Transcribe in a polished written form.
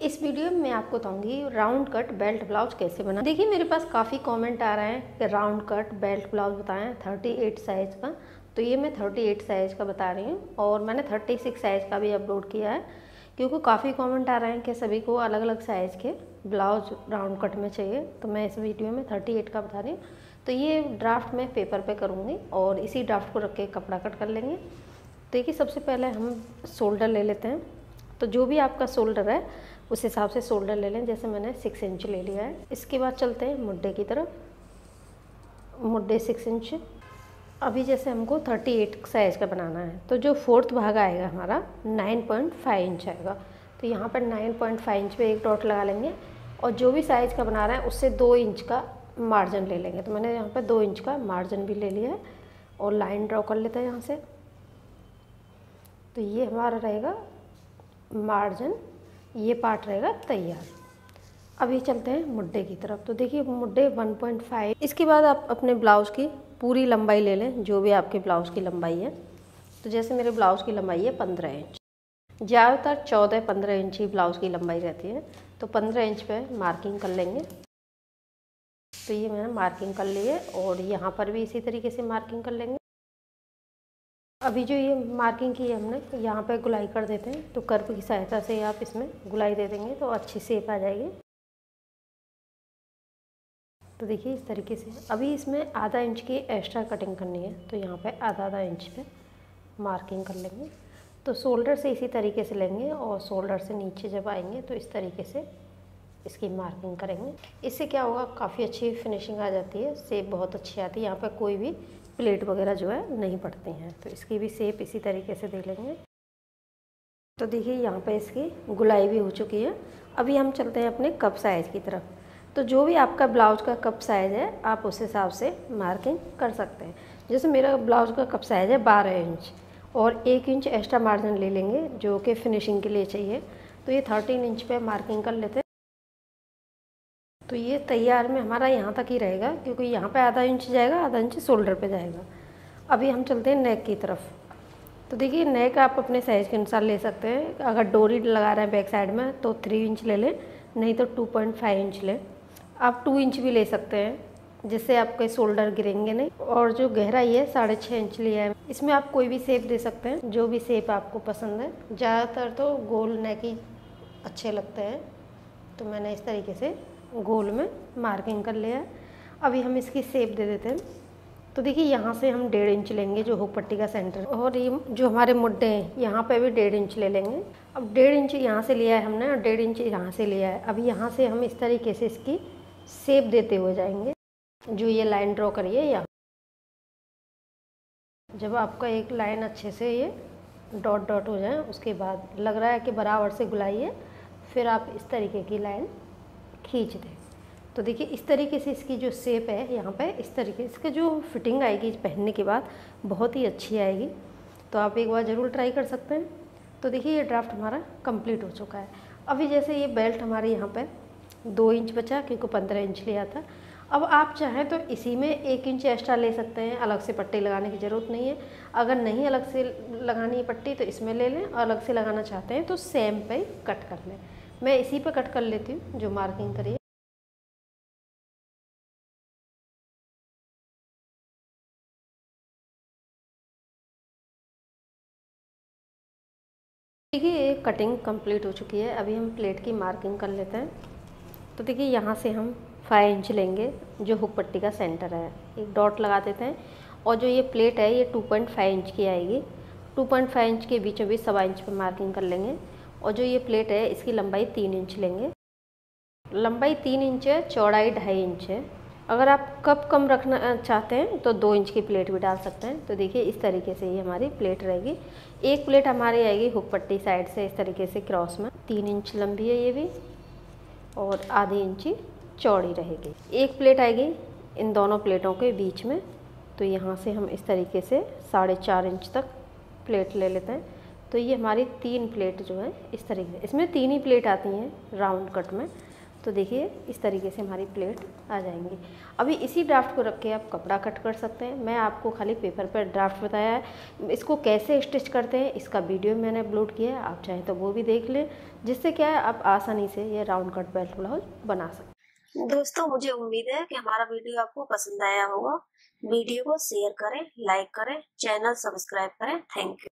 इस वीडियो में मैं आपको बताऊंगी राउंड कट बेल्ट ब्लाउज कैसे बना। देखिए मेरे पास काफ़ी कमेंट आ रहे हैं कि राउंड कट बेल्ट ब्लाउज बताएं 38 साइज़ का, तो ये मैं 38 साइज़ का बता रही हूँ और मैंने 36 साइज़ का भी अपलोड किया है क्योंकि काफ़ी कमेंट आ रहे हैं कि सभी को अलग अलग साइज़ के ब्लाउज राउंड कट में चाहिए, तो मैं इस वीडियो में 38 का बता रही हूँ। तो ये ड्राफ्ट मैं पेपर पे करूँगी और इसी ड्राफ्ट को रख के कपड़ा कट कर लेंगे। देखिए सबसे पहले हम शोल्डर ले लेते हैं, तो जो भी आपका शोल्डर है उस हिसाब से शोल्डर ले लें। जैसे मैंने 6 इंच ले लिया है। इसके बाद चलते हैं मुड्ढे की तरफ, मुड्ढे 6 इंच। अभी जैसे हमको 38 साइज़ का बनाना है तो जो फोर्थ भाग आएगा हमारा 9.5 इंच आएगा, तो यहाँ पर 9.5 इंच पे एक डॉट लगा लेंगे और जो भी साइज़ का बना रहे हैं उससे 2 इंच का मार्जिन ले लेंगे। तो मैंने यहाँ पर 2 इंच का मार्जिन भी ले लिया है और लाइन ड्रॉ कर लेते हैं यहाँ से। तो ये हमारा रहेगा मार्जिन, ये पार्ट रहेगा तैयार। अभी चलते हैं मुड्ढे की तरफ। तो देखिए मुड्ढे 1.5। इसके बाद आप अपने ब्लाउज़ की पूरी लंबाई ले लें, जो भी आपके ब्लाउज़ की लंबाई है। तो जैसे मेरे ब्लाउज़ की लंबाई है 15 इंच, ज़्यादातर 14-15 इंच ही ब्लाउज़ की लंबाई रहती है, तो 15 इंच पे मार्किंग कर लेंगे। तो ये मैंने मार्किंग कर ली है और यहाँ पर भी इसी तरीके से मार्किंग कर लेंगे। अभी जो ये मार्किंग की है हमने, यहाँ पे गुलाई कर देते हैं। तो कर्व की सहायता से आप इसमें गुलाई दे देंगे तो अच्छी शेप आ जाएगी। तो देखिए इस तरीके से। अभी इसमें आधा इंच की एक्स्ट्रा कटिंग करनी है, तो यहाँ पे आधा इंच पे मार्किंग कर लेंगे। तो शोल्डर से इसी तरीके से लेंगे और शोल्डर से नीचे जब आएंगे तो इस तरीके से इसकी मार्किंग करेंगे। इससे क्या होगा, काफ़ी अच्छी फिनिशिंग आ जाती है, शेप बहुत अच्छी आती है। यहाँ पर कोई भी प्लेट वगैरह जो है नहीं पड़ती हैं, तो इसकी भी शेप इसी तरीके से दे लेंगे। तो देखिए यहाँ पे इसकी गुलाई भी हो चुकी है। अभी हम चलते हैं अपने कप साइज़ की तरफ। तो जो भी आपका ब्लाउज का कप साइज़ है आप उस हिसाब से मार्किंग कर सकते हैं। जैसे मेरा ब्लाउज का कप साइज़ है 12 इंच और 1 इंच एक्स्ट्रा मार्जिन ले लेंगे जो कि फिनिशिंग के लिए चाहिए। तो ये 13 इंच पे मार्किंग कर लेते हैं। तो ये तैयार में हमारा यहाँ तक ही रहेगा क्योंकि यहाँ पे आधा इंच जाएगा, आधा इंच शोल्डर पे जाएगा। अभी हम चलते हैं नेक की तरफ। तो देखिए नेक आप अपने साइज़ के अनुसार ले सकते हैं। अगर डोरी लगा रहे हैं बैक साइड में तो 3 इंच ले लें, नहीं तो 2.5 इंच लें। आप 2 इंच भी ले सकते हैं जिससे आपके शोल्डर गिरेंगे नहीं। और जो गहराई है 6.5 इंच लिया है। इसमें आप कोई भी शेप दे सकते हैं, जो भी शेप आपको पसंद है। ज़्यादातर तो गोल नेक ही अच्छे लगते हैं, तो मैंने इस तरीके से गोल में मार्किंग कर लिया है। अभी हम इसकी शेप दे देते हैं। तो देखिए यहाँ से हम 1.5 इंच लेंगे जो हुक पट्टी का सेंटर, और ये जो हमारे मुड्ढे हैं यहाँ पे भी 1.5 इंच ले लेंगे। अब 1.5 इंच यहाँ से लिया है हमने और 1.5 इंच यहाँ से लिया है। अभी यहाँ से हम इस तरीके से इसकी शेप देते हुए जाएंगे। जो ये लाइन ड्रॉ करिए यहाँ, जब आपका एक लाइन अच्छे से ये डॉट डॉट हो जाए, उसके बाद लग रहा है कि बराबर से गुलाइए, फिर आप इस तरीके की लाइन खींच दें। तो देखिए इस तरीके से इसकी जो शेप है यहाँ पे, इस तरीके इसका जो फिटिंग आएगी पहनने के बाद बहुत ही अच्छी आएगी। तो आप एक बार ज़रूर ट्राई कर सकते हैं। तो देखिए ये ड्राफ्ट हमारा कंप्लीट हो चुका है। अभी जैसे ये बेल्ट हमारे यहाँ पे 2 इंच बचा क्योंकि 15 इंच लिया था। अब आप चाहें तो इसी में 1 इंच एक्स्ट्रा ले सकते हैं, अलग से पट्टी लगाने की ज़रूरत नहीं है। अगर नहीं अलग से लगानी है पट्टी तो इसमें ले लें, और अलग से लगाना चाहते हैं तो सेम पे कट कर लें। मैं इसी पे कट कर लेती हूँ जो मार्किंग करी है। देखिए ये कटिंग कंप्लीट हो चुकी है। अभी हम प्लेट की मार्किंग कर लेते हैं। तो देखिए यहाँ से हम 5 इंच लेंगे जो हुक पट्टी का सेंटर है, एक डॉट लगा देते हैं। और जो ये प्लेट है ये 2.5 इंच की आएगी। 2.5 इंच के बीचों बीच 1.25 इंच पे मार्किंग कर लेंगे। और जो ये प्लेट है इसकी लंबाई 3 इंच लेंगे। लंबाई 3 इंच है, चौड़ाई 2.5 इंच है। अगर आप कप कम रखना चाहते हैं तो 2 इंच की प्लेट भी डाल सकते हैं। तो देखिए इस तरीके से ये हमारी प्लेट रहेगी। एक प्लेट हमारी आएगी हुक पट्टी साइड से इस तरीके से क्रॉस में, 3 इंच लंबी है ये भी और आधी इंची चौड़ी रहेगी। एक प्लेट आएगी इन दोनों प्लेटों के बीच में। तो यहाँ से हम इस तरीके से 4.5 इंच तक प्लेट ले लेते हैं। तो ये हमारी 3 प्लेट जो है इस तरीके से, इसमें 3 ही प्लेट आती हैं राउंड कट में। तो देखिए इस तरीके से हमारी प्लेट आ जाएंगी। अभी इसी ड्राफ्ट को रख के आप कपड़ा कट कर सकते हैं। मैं आपको खाली पेपर पर ड्राफ्ट बताया है, इसको कैसे स्टिच करते हैं इसका वीडियो मैंने अपलोड किया है, आप चाहें तो वो भी देख लें, जिससे क्या है आप आसानी से ये राउंड कट बेल्ट ब्लाउज बना सकते हैं। दोस्तों मुझे उम्मीद है कि हमारा वीडियो आपको पसंद आया होगा। वीडियो को शेयर करें, लाइक करें, चैनल सब्सक्राइब करें। Thank you.